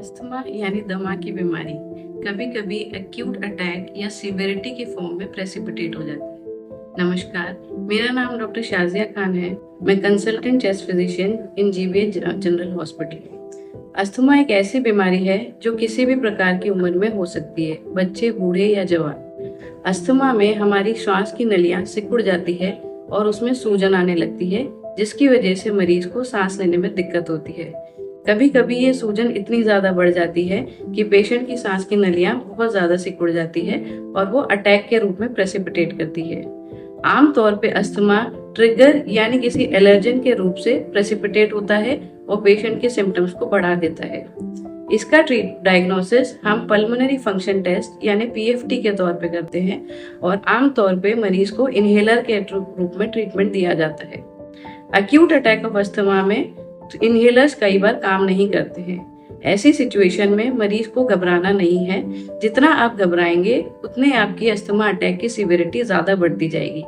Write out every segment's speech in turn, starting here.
Asthma यानी दमा की बीमारी कभी कभी एक्यूट अटैक या सीवियरिटी के फॉर्म में प्रेसिपिटेट हो जाती है। नमस्कार, मेरा नाम डॉक्टर शाजिया खान है। मैं कंसल्टेंट चेस्ट फिजिशियन इन जीबीएच जनरल हॉस्पिटल। अस्थमा एक ऐसी बीमारी है जो किसी भी प्रकार की उम्र में हो सकती है, बच्चे, बूढ़े या जवान। अस्थमा में हमारी श्वास की नलियां सिकुड़ जाती है और उसमें सूजन आने लगती है, जिसकी वजह से मरीज को सांस लेने में दिक्कत होती है। कभी कभी ये सूजन इतनी ज्यादा बढ़ जाती है कि पेशेंट की सांस की नलियां बहुत ज्यादा सिकुड़ जाती है और वो अटैक के रूप में प्रेसिपिटेट करती है। आमतौर पे अस्थमा ट्रिगर यानी किसी एलर्जन के रूप से प्रेसिपिटेट होता है और पेशेंट के सिम्टम्स को बढ़ा देता है। इसका डायग्नोसिस हम पल्मोनरी फंक्शन टेस्ट यानी पीएफटी के तौर पे करते हैं और आमतौर पे मरीज को इनहेलर के रूप में ट्रीटमेंट दिया जाता है। एक्यूट अटैक ऑफ अस्थमा में इनहेलर्स कई बार काम नहीं करते हैं। ऐसी सिचुएशन में मरीज को घबराना नहीं है। जितना आप घबराएंगे उतने आपकी अस्थमा अटैक की सीवियरिटी ज्यादा बढ़ती जाएगी।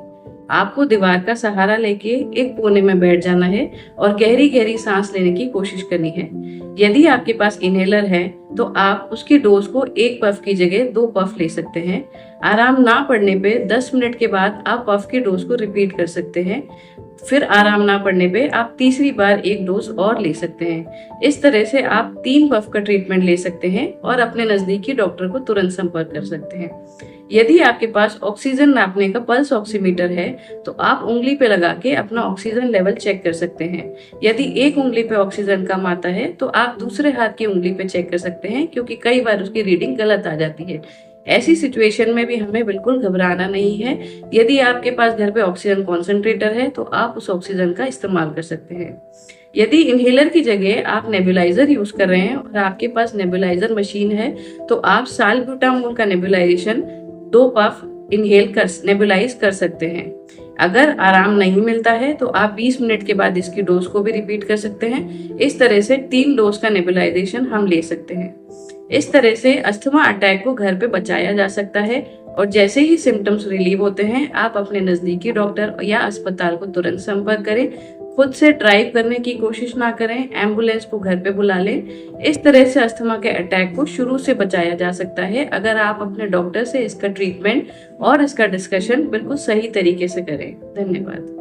आपको दीवार का सहारा लेके एक कोने में बैठ जाना है और गहरी गहरी सांस लेने की कोशिश करनी है। यदि आपके पास इनहेलर है तो आप उसकी डोज को 1 पफ की जगह 2 पफ ले सकते हैं। आराम ना पड़ने पे 10 मिनट के बाद आप पफ की डोज को रिपीट कर सकते हैं। फिर आराम ना पड़ने पे आप तीसरी बार 1 डोज और ले सकते हैं। इस तरह से आप 3 पफ का ट्रीटमेंट ले सकते हैं और अपने नजदीकी डॉक्टर को तुरंत संपर्क कर सकते हैं। यदि आपके पास ऑक्सीजन नापने का पल्स ऑक्सीमीटर है तो आप उंगली पे लगा के अपना ऑक्सीजन लेवल चेक कर सकते हैं। यदि एक उंगली पे ऑक्सीजन कम आता है तो आप दूसरे हाथ की उंगली पे चेक कर सकते हैं, क्योंकि कई बार उसकी रीडिंग गलत आ जाती है। ऐसी सिचुएशन में भी हमें बिल्कुल घबराना नहीं है। यदि आपके पास घर पे ऑक्सीजन कॉन्सेंट्रेटर है तो आप उस ऑक्सीजन का इस्तेमाल कर सकते हैं। यदि इनहेलर की जगह आप नेबुलाइजर यूज कर रहे हैं और आपके पास नेबुलाइजर मशीन है तो आप साल्ब्यूटामोल का नेबुलाइजेशन 2 पफ नेबुलाइज कर सकते हैं। अगर आराम नहीं मिलता है तो आप 20 मिनट के बाद इसकी डोज को भी रिपीट कर सकते हैं। इस तरह से 3 डोज का नेबुलाइजेशन हम ले सकते हैं। इस तरह से अस्थमा अटैक को घर पे बचाया जा सकता है और जैसे ही सिम्टम्स रिलीव होते हैं आप अपने नजदीकी डॉक्टर या अस्पताल को तुरंत संपर्क करें। खुद से ड्राइव करने की कोशिश ना करें, एम्बुलेंस को घर पे बुला लें। इस तरह से अस्थमा के अटैक को शुरू से बचाया जा सकता है अगर आप अपने डॉक्टर से इसका ट्रीटमेंट और इसका डिस्कशन बिल्कुल सही तरीके से करें। धन्यवाद।